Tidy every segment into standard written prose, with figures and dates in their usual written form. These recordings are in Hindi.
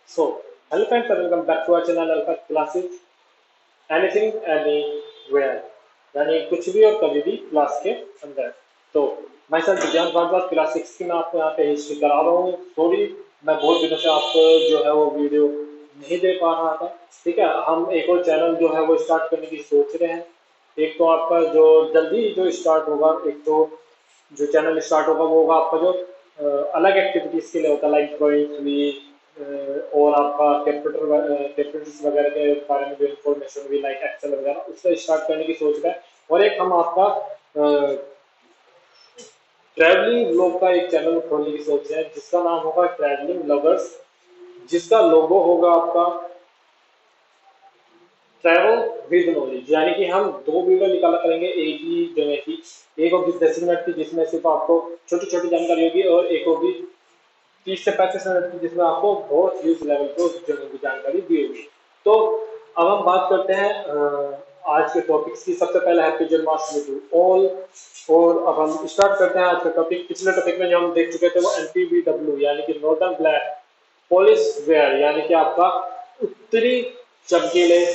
So, hello friends and welcome back to our channel Alpha Classes. Anything, anywhere. यानी कुछ भी और कभी भी क्लास के अंदर। तो मैं सर विज्ञान भारद्वाज क्लास 6 की मैं आपको यहाँ पे हिस्ट्री करा रहा हूँ। सॉरी, मैं बहुत दिनों से आपको जो है वो वीडियो नहीं दे पा रहा था। ठीक है, हम एक और चैनल जो है वो स्टार्ट करने की सोच रहे हैं। एक तो आपका जो जल्दी जो स्टार्ट होगा, एक तो जो चैनल स्टार्ट होगा वो होगा आपका जो अलग एक्टिविटीज के लिए होता है, लाइक ड्राइंग हुई, और आपका कैपिटल्स वगैरह के बारे में जो इन्फॉर्मेशन हुई, लाइक एक्सेल वगैरह, उसका स्टार्ट करने की सोच रहे हैं। और एक हम आपका ट्रैवलिंग ब्लॉग का एक चैनल खोलने की सोच रहे हैं जिसका नाम होगा ट्रैवलिंग लवर्स, जिसका लोगो होगा आपका ट्रैवल विद नॉलेज। यानी कि हम दो वीडियो निकाला करेंगे एक ही जगह की। एक होगी 10 मिनट की जिसमें सिर्फ आपको छोटी छोटी जानकारी होगी, और एक होगी 30 से 35 मिनट की जिसमें आपको बहुत ह्यूज लेवल को जगह की जानकारी दी होगी। तो अब हम बात करते हैं आज के टॉपिक्स की। सबसे पहले हैप्पी जन्माष्टमी टू ऑल। और अब हम स्टार्ट करते हैं आज का टॉपिक। पिछले टॉपिक में जो हम देख चुके थे वो NPBW यानी कि नॉर्दर्न ब्लैक पोलिस वेयर, यानी कि आपका उत्तरी चमकीले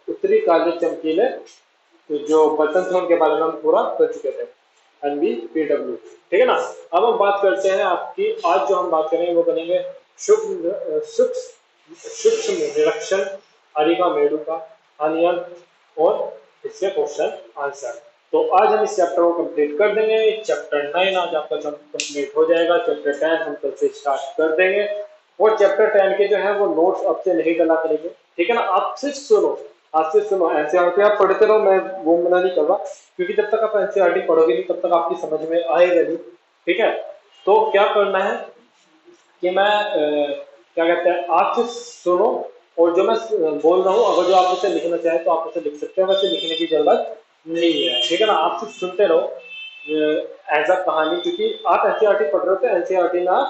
उत्तरी काले चमकीले जो बर्तन थे उनके बारे में हम पूरा कर चुके थे। NBPW, ठीक है ना। अब हम बात करते हैं आपकी, आज जो हम बात करेंगे वो बनेंगे सूक्ष्म सूक्ष्म निरीक्षण, अरिका मेडू का अनियन, और इसके क्वेश्चन आंसर। तो आज हम इस चैप्टर को कंप्लीट कर देंगे। चैप्टर 9 आज आपका कंप्लीट हो जाएगा। चैप्टर 10 हम कल से स्टार्ट कर देंगे। और चैप्टर 10 के जो है वो नोट्स अब से नहीं डला करेंगे, ठीक है ना। आप सिर्फ सुनो, आप सिर्फ सुनो। एनसीईआरटी आप पढ़ते रहो, मैं वो मना नहीं कर रहा, क्योंकि जब तक आप एनसीईआरटी पढ़ोगे नहीं तब तक आपकी समझ में आएगा नहीं, ठीक है। तो क्या करना है कि मैं क्या कहते हैं, आप सिर्फ सुनो, और जो मैं बोल रहा हूँ अगर जो आप उसे लिखना चाहें तो आप उसे लिख सकते हैं, वैसे लिखने की जरूरत नहीं है, ठीक है ना। आप सिर्फ सुनते रहो एज अ कहानी, क्योंकि आप एनसीईआरटी पढ़ रहे हो तो एनसीईआरटी ना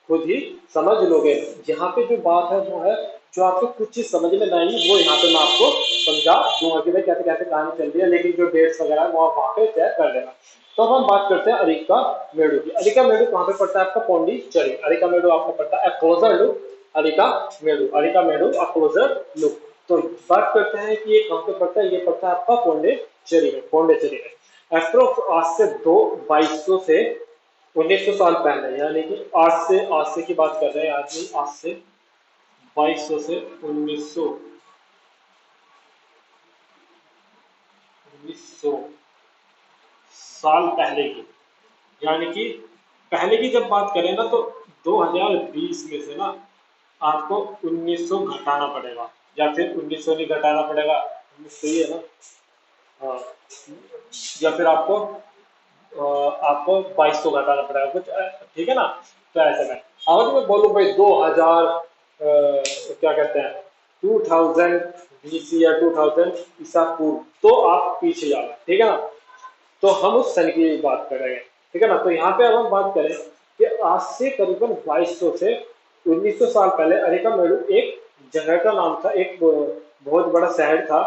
खुद ही समझ लोगे। यहाँ पे जो बात है वो है, जो आपको कुछ चीज समझ में नहीं आई वो यहाँ पे मैं आपको समझा दूंगा कि भाई कैसे कैसे कहानी चल रही है, लेकिन जो डेट्स वगैरह है वो आप वहाँ पे चेक कर लेना। तो अब हम बात करते हैं अरिका मेडू की। अरिका मेडू कहाँ पे पड़ता है आपका? पौंडीचेरी। अरिका मेडू आपको पड़ता है क्लोजर लुक अरिका मेडू, अरिका मेडू क्लोजर लुक। तो बात करते हैं कि ये कहाँ पे पड़ता है। ये पड़ता है आपका पौंडीचेरी में, पौंडीचेरी में। एस्ट्रोक्स आज से 2200 से 1900 साल पहले, यानी कि आज से की बात कर रहे हैं आदमी, आज से 2200 से 1900 साल पहले की, यानी कि पहले की जब बात करें ना तो 2020 में से ना आपको 1900 घटाना पड़ेगा, या फिर 1900 नहीं घटाना पड़ेगा, 1900 ही है ना। हाँ, या फिर आपको 2200 घटाना पड़ेगा कुछ, ठीक है ना। तो ऐसे में अगर मैं बोलूँ भाई 2000 क्या कहते हैं 2000 BC या 2000 ईसा पूर्व, तो आप पीछे जाना, ठीक है ना। तो हम उस सन की बात करेंगे, ठीक है ना। तो यहाँ पे अब हम बात करें कि आज से करीबन 2200 से 1900 साल पहले अरिका मेडू एक जगह का नाम था, एक बहुत बड़ा शहर था।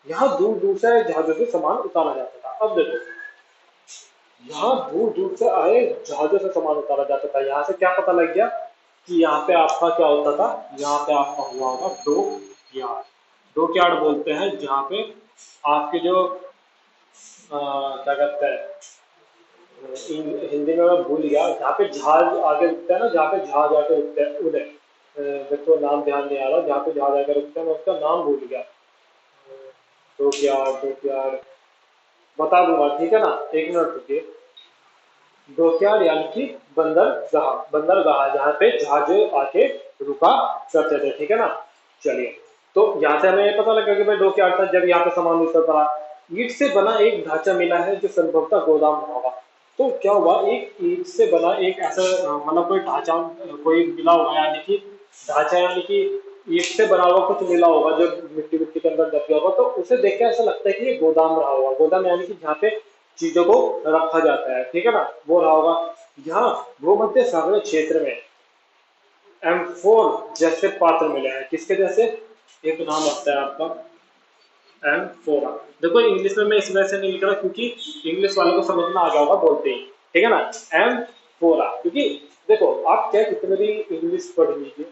यहाँ दूर दूर से जहाजों से सामान उतारा जाता था। अब देखो, यहाँ दूर दूर से आए जहाजों से सामान उतारा जाता था। यहाँ से क्या पता लग गया कि यहाँ पे आपका क्या होता था, यहाँ पे आपका हुआ होगा डॉक यार्ड। डॉक यार्ड बोलते हैं जहाँ पे आपके जो क्या कहते हैं, हिंदी में मैं भूल गया, जहाँ पे जहाज आगे रुकता है ना, जहाँ पे जहाज आके रुकते हैं उधर, मेरे को नाम ध्यान नहीं आ रहा, जहाँ पे जहाज आके रुकते हैं मैं उसका नाम भूल गया। डॉक यार्ड बता दूंगा, ठीक है ना। एक मिनट रुकिए। डॉकयार्ड यानी कि बंदरगाह, बंदरगाह जहाँ पे जहाज आके रुका करते थे, ठीक है ना। चलिए, तो यहाँ से हमें पता लगा कि भाई डॉकयार्ड था जब यहाँ पे सामान उतरता रहा। ईंट से बना एक ढांचा मिला है जो संभवतः गोदाम होगा। तो क्या हुआ, एक ईंट से बना एक ऐसा मतलब कोई ढांचा कोई मिला होगा, यानी कि ढांचा यानी कि ईंट से बना हुआ कुछ मिला होगा जो मिट्टी मिट्टी के अंदर दब गया होगा। तो उसे देख के ऐसा लगता है कि ये गोदाम रहा होगा। गोदाम यानी कि जहाँ पे चीजों को रखा जाता है, ठीक है ना, वो रहा होगा। यहाँ भूमध्य सागरीय क्षेत्र में M4 जैसे पात्र मिले हैं। किसके जैसे? एक नाम लगता है आपका M4। देखो इंग्लिश में मैं इस वजह से नहीं लिख रहा क्योंकि इंग्लिश वालों को समझ में आ गया होगा बोलते ही, ठीक है ना। M4, क्योंकि देखो आप क्या कितने भी इंग्लिश पढ़ लीजिए,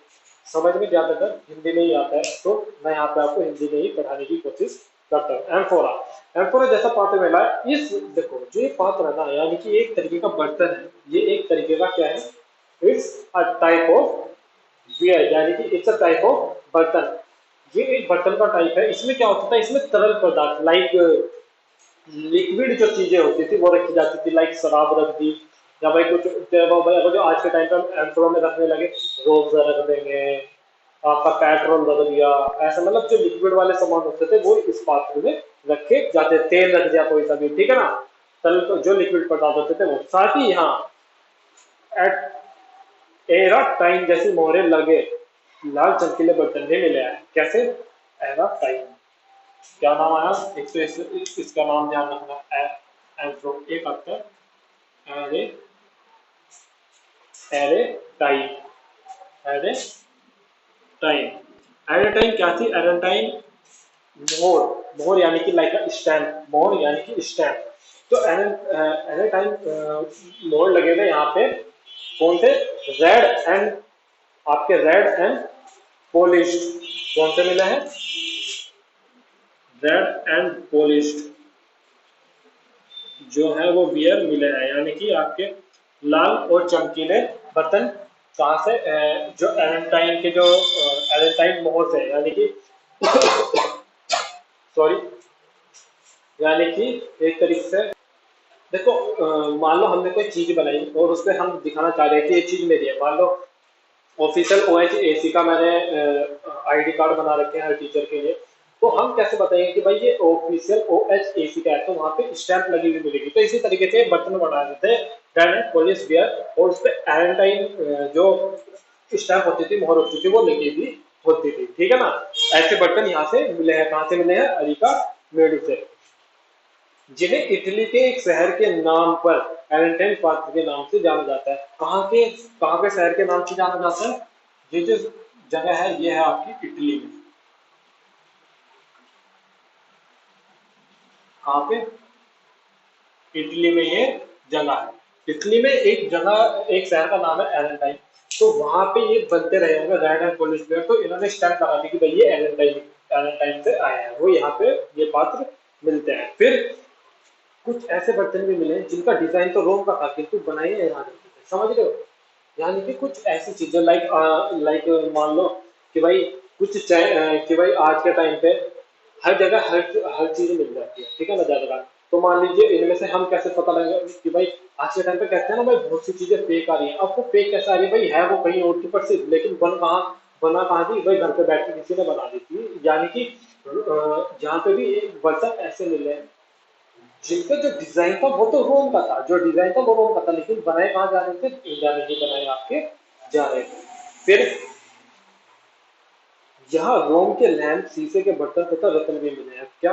समझ में ज्यादातर हिंदी में ही आता है, तो मैं यहाँ पे आपको हिंदी में ही पढ़ाने की कोशिश करता हूँ। एम्फोरा, एम्फोरा जैसा पात्र मिला है इस, देखो जो ये पात्र है ना, यानी कि एक तरीके का बर्तन है, ये एक तरीके का क्या है, it's a type of beer, यानी कि इट्स अ टाइप ऑफ बर्तन। ये एक बर्तन का टाइप है। इसमें क्या होता था, इसमें तरल पदार्थ लाइक लिक्विड जो चीजें होती थी वो रखी जाती थी, लाइक शराब रख दी, या भाई कुछ जो आज के टाइम पे हम एम्प्रो में रखने लगे, रोज रख देंगे, आपका पेट्रोल रख दिया, ऐसा मतलब जो लिक्विड वाले सामान होते थे वो इस पात्र में रखे जाते, तेल रख दिया कोई सा भी, ठीक है ना, तल तो जो लिक्विड पदार्थ होते थे वो। साथ ही यहाँ एट एरा टाइम जैसी मोहरें लगे लाल चमकीले बर्तन भी मिले हैं। कैसे? एरा टाइम, क्या नाम आया, एक तो इसका नाम ध्यान रखना, एंथ्रो, एक आता है array, array time, array time. Array time क्या थी? एरे टाइम मोर, मोर यानी कि लाइक स्टैम्प, मोर यानी कि स्टैम्प। तो एरे टाइम मोर लगे थे यहाँ पे, कौन थे? रेड एंड, आपके रेड एंड पॉलिश्ड, कौन से मिले हैं? रेड एंड पॉलिश्ड जो है वो बियर मिले हैं, यानी कि आपके लाल और चमकीले बर्तन। कहाँ से? जो एलेंटाइन के जो एलेंटाइन मोहर से, यानी कि सॉरी, यानी कि एक तरीके से देखो, मान लो हमने कोई चीज बनाई और उस पर हम दिखाना चाह रहे हैं कि ये चीज मेरी है। मान लो ऑफिशियल OHAC का मैंने ID कार्ड बना रखे हैं हर टीचर के लिए, तो हम कैसे बताएंगे कि भाई ये ऑफिशियल OHAC का है, तो वहां पे स्टैंप लगी हुई मिलेगी। तो इसी तरीके से बर्तन बना देते हैं रेड पॉलिश बियर, और उस पर एलेंटाइन जो स्टैंप होती थी, मोहर होती थी, वो लगी हुई होती थी, ठीक है ना। ऐसे बर्तन यहाँ से मिले हैं। कहाँ से मिले हैं? अरिका मेडू से, जिन्हें इटली के एक शहर के नाम पर एलेंटाइन पात्र के नाम से जाना जाता है। कहाँ के शहर के नाम से जाना जाता है? ये जो जगह है ये है आपकी इटली में। कहाँ पे? इटली में ये जगह है। इटली में एक जगह, एक शहर का नाम है एलेंटाइन, तो वहां पे ये बनते रहे होंगे रेड एंड पॉलिश प्लेयर, तो इन्होंने स्टैंप लगा दी कि भाई ये एलेंटाइन, एलेंटाइन से आए हैं, वो यहाँ पे ये पात्र मिलते हैं। फिर कुछ ऐसे बर्तन भी मिले जिनका डिजाइन तो रोम का था किंतु बनाए यहाँ जाते थे, समझ रहे हो। यानी कि कुछ ऐसी चीजें लाइक लाइक मान लो कि भाई कि भाई आज के टाइम पे हर जगह हर चीज मिल जाती है, ठीक है ना, ज्यादा। तो मान लीजिए इनमें से हम कैसे पता लगेगा कि भाई आज के टाइम पे कहते हैं ना भाई बहुत सी चीजें फेक आ रही है। अब वो फेक कैसे आ रही है भाई? है वो कहीं और की प्रसिद्ध, लेकिन बना कहाँ थी भाई? घर पे बैठ के किसी ने बना दी थी। यानी कि जहाँ पे भी एक बर्तन ऐसे मिले हैं जिनका जो डिजाइन था वो तो रोम का था, जो डिजाइन था वो रोम का था, लेकिन बनाए कहाँ जा रहे थे? इंडिया में ही बनाए आपके जा रहे थे। फिर यहाँ रोम के लैंप, शीशे के बर्तन तथा रत्न भी मिले हैं। क्या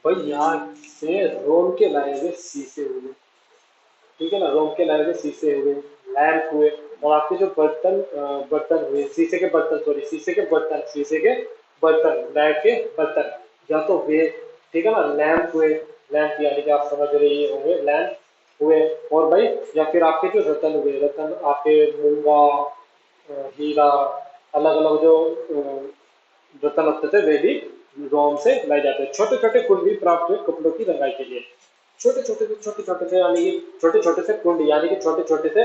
भाई? यहाँ से रोम के लाए हुए शीशे हुए, ठीक है ना, रोम के लाए हुए शीशे हुए, लैंप हुए, और आपके जो बर्तन हुए, शीशे के बर्तन, सॉरी शीशे के बर्तन, शीशे के बर्तन, लैंप के बर्तन, या तो वे, ठीक है ना, लैंप हुए, लैंप यानी कि आप समझ रहे ही होंगे, लैंप हुए। और भाई या फिर आपके जो रतन हुए, रतन आपके मूंगा, हीरा, अलग अलग जो रतन होते थे वे भी रोम से लाए जाते हैं। छोटे छोटे कुंड भी प्राप्त हुए कपड़ों की रंगाई के लिए। छोटे छोटे से यानी कि छोटे छोटे से कुंड, यानी कि छोटे छोटे से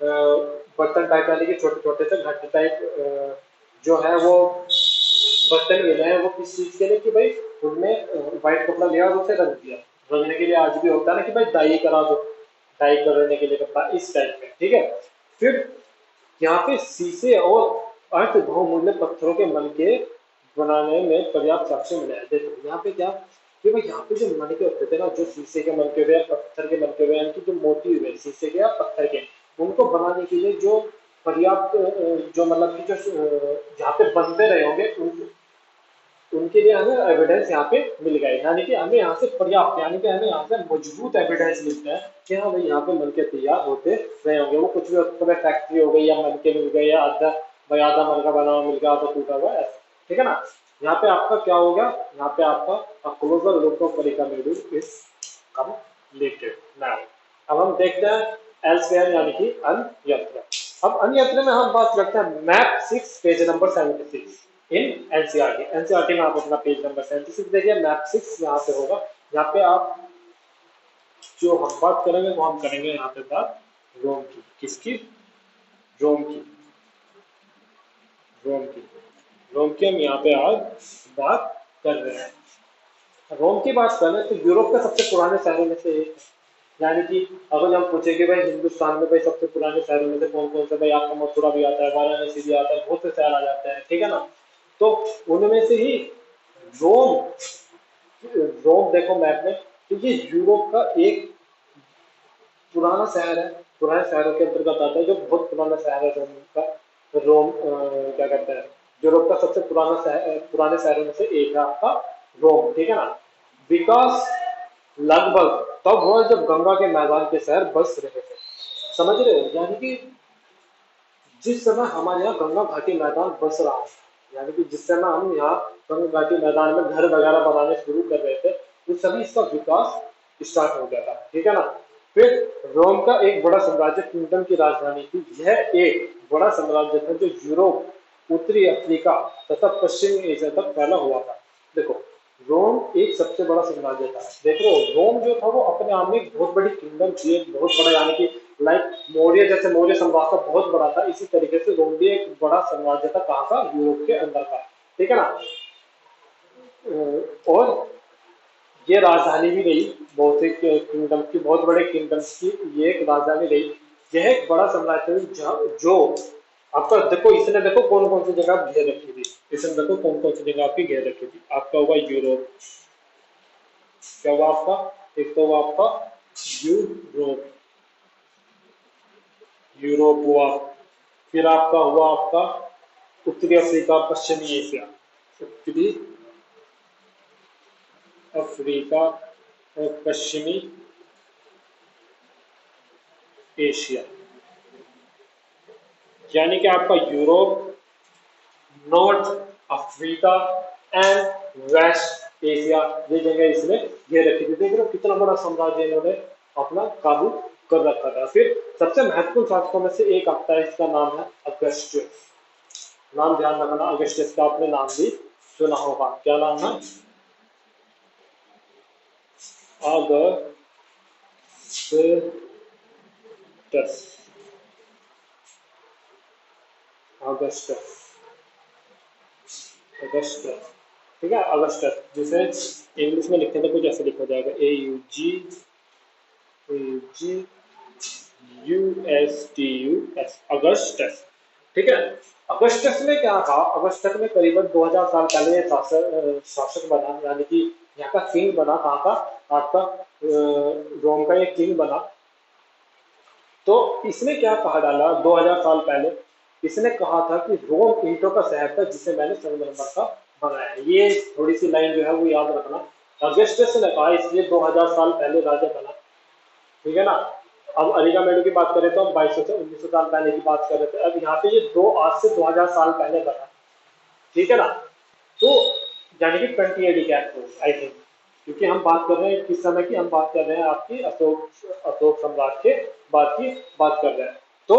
बर्तन टाइप, यानी कि छोटे छोटे से घट टाइप जो है वो बर्तन मिले हैं। वो किस चीज के लिए? कि भाई उनमें व्हाइट कपड़ा लिया और उसे रंग दिया। रंगने के लिए आज भी होता है ना कि भाई डाई करा दो, डाई करने के लिए कपड़ा, इस टाइप में, ठीक है। फिर यहाँ पे शीशे और अर्थ बहुमूल्य पत्थरों के मन के बनाने में पर्याप्त साक्ष्य मिले हैं। देखो यहाँ पे क्या कि भाई यहाँ पे जो मन के होते थे ना, जो शीशे के मन के हुए, पत्थर के मन के हुए, यानी कि जो मोती हुए शीशे के या पत्थर के, उनको बनाने के लिए जो पर्याप्त जो मतलब कि जो जहाँ पे बनते रहे होंगे उनके लिए हमें एविडेंस यहाँ पे मिल गए। यानी कि हमें यहाँ से पर्याप्त, यानी कि हमें यहाँ से मजबूत एविडेंस मिलता है कि हाँ भाई यहाँ पे मन के तैयार होते रहे होंगे। वो कुछ भी होता है, फैक्ट्री हो गई या मन के मिल गए, या आधा भाई आधा मन का बना हुआ मिल गया, आधा टूटा हुआ, ऐसा, ठीक है ना। यहाँ पे आपका क्या हो गया? यहाँ पे आपका क्लोजर लुक ऑफ परिका मेडू इज कंप्लीटेड। नाउ अब हम देखते हैं एल्सवेयर यानी कि अन्यत्र। अब अन्यत्र में हम बात करते हैं map 6 page number 76 in NCERT. NCERT में आप अपना पेज नंबर 76 देखिए, मैप 6 यहाँ पे होगा। यहाँ पे आप जो हम बात करेंगे वो हम करेंगे यहाँ पे बात रोम की। किसकी? रोम की। रोम की। रोम की हम यहाँ पे आज बात कर रहे हैं। रोम की बात करें तो यूरोप का सबसे पुराने शहरों में से एक है। यानी कि अगर हम पूछे कि भाई हिंदुस्तान में भाई सबसे पुराने शहरों में से कौन कौन से, भाई आपका मथुरा भी आता है, वाराणसी भी आता है, बहुत से शहर आ जाते हैं, ठीक है ना। तो उनमें से ही रोम, रोम देखो मैप में, क्योंकि यूरोप का एक पुराना शहर है, पुराने शहरों के अंतर्गत आता है, जो बहुत पुराना शहर है रोम का। रोम क्या कहते हैं, यूरोप का सबसे पुराना शहर, पुराने शहरों में से एक है आपका रोम, ठीक है ना। विकास लगभग तब हुआ जब गंगा के मैदान के शहर बस रहे थे। समझ रहे हो? यानी कि जिस समय हमारे यहाँ गंगा घाटी मैदान बस रहा है, यानी कि जिस समय हम यहाँ गंगा घाटी मैदान में घर वगैरह बनाने शुरू कर रहे थे, उस समय इसका विकास स्टार्ट हो गया था, ठीक है ना। फिर रोम का एक बड़ा साम्राज्य किंगडम की राजधानी थी। यह एक बड़ा साम्राज्य था जो यूरोप, उत्तरी अफ्रीका तथा पश्चिमी एशिया तक फैला हुआ था। देखो, रोम एक सबसे बड़ा साम्राज्य था। देख रहे हो, रोम जो था वो अपने आप में एक बहुत बड़ी किंगडम थी, एक बहुत बड़ा, यानी कि लाइक मौर्य, जैसे मौर्य साम्राज्य बहुत बड़ा था, इसी तरीके से रोम भी एक बड़ा साम्राज्य था। कहाँ का? यूरोप के अंदर का, ठीक है ना। और ये राजधानी भी रही बहुत सी किंगडम की, बहुत बड़े किंगडम्स की ये एक राजधानी रही। यह एक बड़ा साम्राज्य जो आपका, देखो इसने, देखो कौन कौन सी जगह घेर रखी थी, इसने देखो कौन कौन सी जगह आपकी घेर रखी थी। आपका हुआ यूरोप, क्या हुआ आपका? एक तो हुआ आपका यूरोप, यूरोप हुआ। फिर आपका हुआ आपका उत्तरी अफ्रीका, पश्चिमी एशिया, उत्तरी अफ्रीका और पश्चिमी एशिया, यानी कि आपका Europe, North Africa and West Asia, ये जगह इसने घेर रखी थी। देख रहे हो कितना बड़ा साम्राज्य इन्होंने अपना काबू कर रखा था। फिर सबसे महत्वपूर्ण शासकों में से एक आता है, इसका नाम है अगस्टस। नाम ध्यान रखना, अगस्टस का आपने नाम भी सुना होगा। क्या नाम है? अगस्टस। अगस्टस, अगस्टस, ठीक है, अगस्टस, जिसे इंग्लिश में लिखने में कुछ ऐसे लिखा जाएगा, AUGUSTUS, अगस्टस, ठीक है। अगस्टस ने क्या था? अगस्टस में करीबन 2000 साल पहले शासक बना, यानी कि यहाँ का किंग बना। कहाँ का? आपका रोम का एक किंग बना। तो इसने क्या कहा डाला 2000 साल पहले? इसने कहा था कि रोम ईंटों का शहर था जिसे मैंने संगमरमर का बनाया। ये थोड़ी सी लाइन जो है वो याद रखना। अगस्टस ने कहा, इसलिए 2000 साल पहले राजा बना, ठीक है ना। अब अरिगामेडो की बात करें तो हम 2200 से 1900 साल पहले की बात कर रहे थे। अब यहाँ पे ये दो आज से 2000 साल पहले बना, ठीक है ना। तो यानी कि 20 AD के आसपास आई थिंक, क्योंकि हम बात कर रहे हैं किस समय की? हम बात कर रहे हैं आपकी अशोक अशोक सम्राट के बाद की बात कर रहे हैं। तो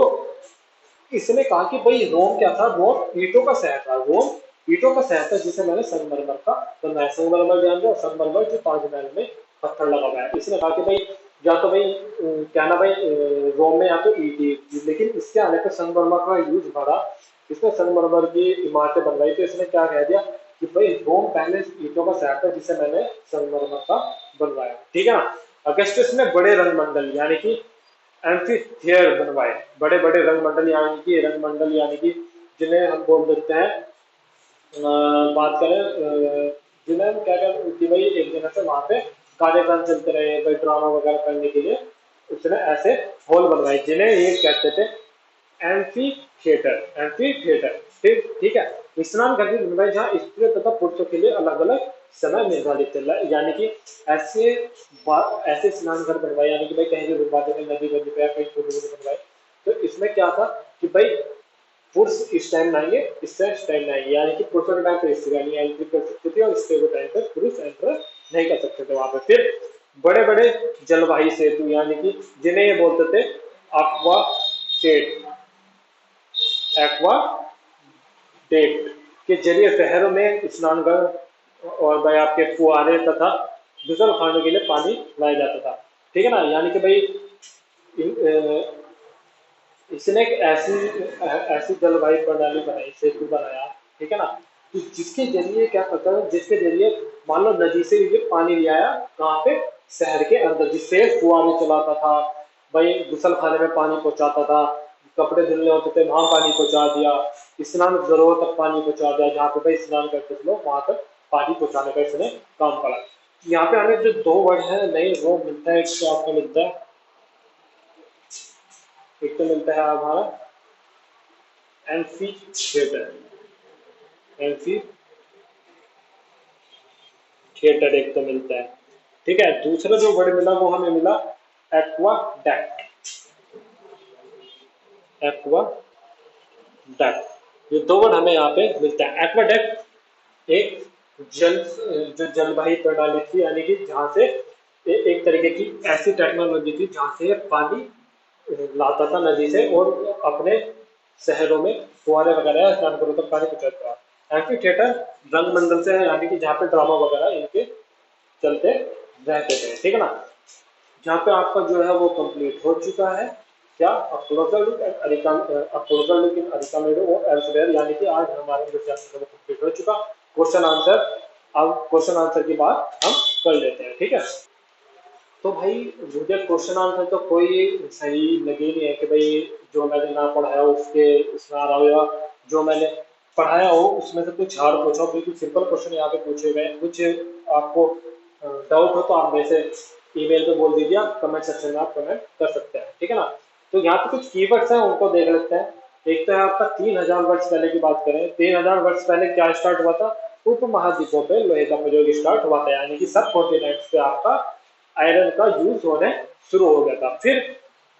इसने कहा कि भाई रोम क्या था? रोम ईंटों का शहर था। रोम ईंटों का शहर था जिसे मैंने संगमरमर का बनाया। संगमरमर जान रहे हो? संगमरमर जो ताजमहल में पत्थर लगा हुआ है। इसने कहा कि भाई या तो भाई क्या ना भाई, रोम में या तो ईंट, लेकिन इसके आने पर संगमरमर का यूज बढ़ा। इसने संगमरमर की इमारतें बनवाई। तो इसने क्या कह दिया कि भाई रोम पहले ईंटों का शहर था जिसे मैंने संगमरमर का बनवाया, ठीक है ना। अगस्टस ने बड़े रंगमंडल यानी कि एम्फी थियर बनवाए। बड़े बड़े रंगमंडल, यानी कि जिन्हें हम बोल देते हैं, बात करें जिन्हें हम क्या कहते हैं कि भाई एक जगह से वहां पे कार्यक्रम चलते रहे, भाई ड्रामा वगैरह करने के लिए उसने ऐसे हॉल बनवाए, जिन्हें ये कहते थे एम्फी थिएटर। एम्फी थिएटर, ठीक ठीक है। स्नान घाटी बनवाई जहाँ स्त्रियों तथा पुरुषों के लिए अलग अलग समय निर्धारित चल रहा है, यानी कि ऐसे ऐसे स्नान घर बनवाए, यानी कि भाई कहीं भी बनवा देते, नदी नदी पे कहीं बनवाए। तो इसमें क्या था कि भाई पुरुष इस टाइम आएंगे, इस टाइम आएंगे, यानी कि पुरुषों के टाइम पे स्त्री एंट्री कर सकती थी और स्त्री के टाइम पे पुरुष एंटर नहीं कर सकते थे वहां पे। फिर बड़े बड़े जलवाही सेतु, यानी कि जिन्हें ये बोलते थे aquated aquated के जरिए शहरों में स्नानघर और भाई आपके फुहारे तथा गुसल खानों के लिए पानी लाया जाता था। ठीक है ना, यानी कि भाई इसने एक ऐसी ऐसी जलवायु प्रणाली बनाई, सेतु बनाया, ठीक है ना, कि जिसके जरिए क्या करता है, जिसके जरिए मान लो नदी से ये पानी ले आया कहाँ पे, शहर के अंदर, जिससे फुहारे चलाता था, भाई गुसल खाने में पानी पहुंचाता था, कपड़े धुलने होते थे वहां पानी पहुंचा दिया, स्नान जरूरत तक पानी पहुंचा दिया, जहाँ पे भाई स्नान करते थे लोग वहां तक पानी पहुंचाने का इसने काम करा। यहाँ पे हमें जो दो वर्ड है नहीं वो मिलता है, एक तो आपको मिलता है, एक तो मिलता है हमारा एम्फी थिएटर, एम्फी थिएटर एक तो मिलता है। ठीक है, दूसरा जो वर्ड मिला वो हमें मिला एक्वाडक्ट, एक्वाडक्ट, ये दो वर्ड हमें यहाँ पे मिलता है। एक्वाडक्ट एक जल जो जलवाही प्रणाली थी, यानी कि जहाँ से एक तरीके की ऐसी टेक्नोलॉजी थी जहाँ से पानी लाता था नदी से और अपने शहरों में फुहारे वगैरह स्नान घरों तक पानी पहुंचाता था। एम्फी थिएटर रंग मंडल से है, यानी कि जहाँ पे ड्रामा वगैरह इनके चलते रहते थे। ठीक है ना, जहाँ पे आपका जो है वो कंप्लीट हो चुका है। क्या क्लोजर लुक एंड अरिका, क्लोजर लुक इन अरिका मेडो और एल्सवेयर, यानी कि आज हमारा जो चैप्टर है वो कंप्लीट हो चुका। क्वेश्चन आंसर, अब क्वेश्चन आंसर की बात हम कर लेते हैं। ठीक है, तो भाई मुझे क्वेश्चन आंसर तो कोई सही लगे नहीं है कि भाई जो मैंने ना पढ़ाया उसके उसमें आ रहा हो, या जो मैंने पढ़ाया हो उसमें से कुछ हार्ड पूछा हो। बिल्कुल सिंपल क्वेश्चन यहाँ पे पूछे गए। कुछ आपको डाउट हो तो आप मेरे से ईमेल पे बोल दीजिए, आप कमेंट सेक्शन में आप कमेंट कर सकते हैं। ठीक है ना, तो यहाँ पे कुछ कीवर्ड्स हैं उनको देख लेते हैं। एक तो है आपका 3000 वर्ष पहले की बात करें, 3000 वर्ष पहले क्या स्टार्ट हुआ था, उपमहाद्वीपों पे लोहे का प्रयोग स्टार्ट हुआ था, यानी कि सब कॉन्टिनेंट्स पे आपका आयरन का यूज होने शुरू हो गया था। फिर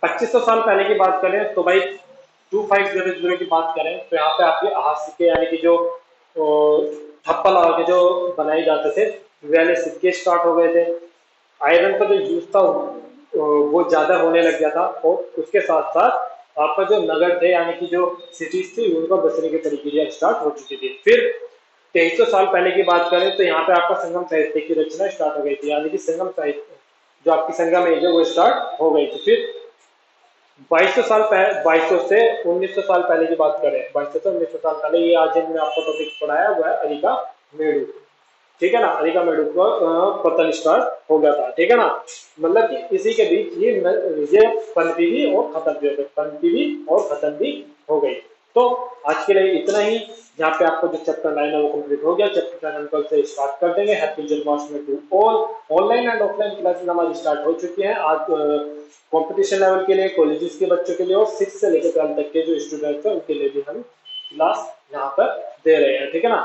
2500 साल पहले की बात करें तो भाई 2500 की बात करें तो यहाँ पे आपके हाथ सिक्के, यानी कि जो ठप्पा लगा के जो बनाए जाते थे वाले सिक्के स्टार्ट हो गए थे। आयरन का जो यूज था वो ज्यादा होने लग गया था, और उसके साथ साथ आपका जो नगर थे यानी कि जो सिटीज थी उनका बचने की प्रक्रिया स्टार्ट हो चुकी थी। फिर 2300 साल पहले की बात करें तो यहाँ पे आपका संगम साहित्य की रचना स्टार्ट हो गई थी, यानी कि संगम साहित्य जो आपकी संगम एज है वो स्टार्ट हो गई थी। फिर 2200 साल पहले, 2200 से 1900 साल पहले की बात करें, 2200 से 1900 साल पहले, ये आज मैंने आपको टॉपिक पढ़ाया हुआ है अरिका मेडू। ठीक है ना, अरिका मेडू का पतन स्टार्ट हो गया था। ठीक है ना, मतलब कि इसी के बीच ये पनपी भी और खत्म भी हो गई, पनपी भी और खत्म भी हो गई। तो आज के लिए इतना ही। यहाँ पे आपको जो चैप्टर 9 है वो कंप्लीट हो गया। चैप्टर 10 हम कल से स्टार्ट कर देंगे। Happy Janmashtami to all. Online and offline classes हमारी स्टार्ट हो चुकी हैं। आज कंपटीशन लेवल के लिए, कॉलेजेस के बच्चों के लिए और 6 से लेकर 12 तक के जो स्टूडेंट्स हैं उनके लिए भी हम क्लास यहाँ पर दे रहे हैं। ठीक है ना,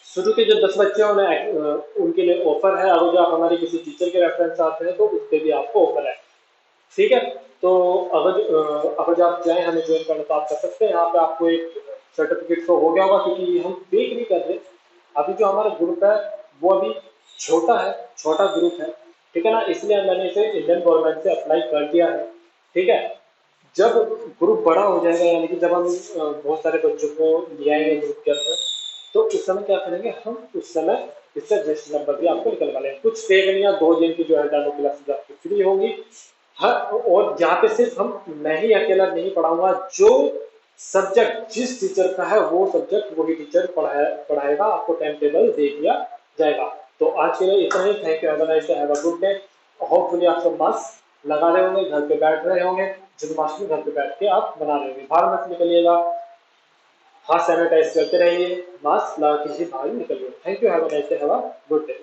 शुरू के जो 10 बच्चे हैं उन्हें उनके लिए ऑफर है। अगर जो आप हमारे किसी टीचर के रेफरेंस आते हैं तो उस पर भी आपको ऑफर है। ठीक है, तो अगर जो आप चाहें हमें ज्वाइन करना तो आप कर सकते हैं। यहाँ पे आपको एक सर्टिफिकेट तो हो गया होगा, क्योंकि हम फेक नहीं कर रहे। अभी जो हमारा ग्रुप है वो अभी छोटा है, छोटा ग्रुप है। ठीक है ना, इसलिए मैंने इसे इंडियन गवर्नमेंट से अप्लाई कर दिया है। ठीक है, जब ग्रुप बड़ा हो जाएगा, यानी कि जब हम बहुत सारे बच्चों को ले आएंगे ग्रुप के अंदर, तो उस समय क्या करेंगे हम, उस समय इससे रजिस्टर नंबर भी आपको निकलवा लेंगे। कुछ पेड या 2 दिन की जो है डेमो क्लासेस आपकी फ्री होगी। हर, और जहाँ पे सिर्फ मैं ही अकेला नहीं पढ़ाऊंगा, जो सब्जेक्ट जिस टीचर का है वो सब्जेक्ट वही टीचर पढ़ाएगा, आपको टाइम टेबल दे दिया जाएगा। तो आज के लिए इतना ही। Thank you, have a nice day, have a good day. Hopefully आप सब मास्क लगा रहे होंगे, घर पे बैठ रहे होंगे, जन्माष्टमी घर पे बैठ के आप बना रहे होंगे। बाहर मत निकलिएगा, हाथ सैनिटाइज करते रहिए, मास्क लगा के ही बाहर निकलिए। Thank you, have a nice day, have a good day.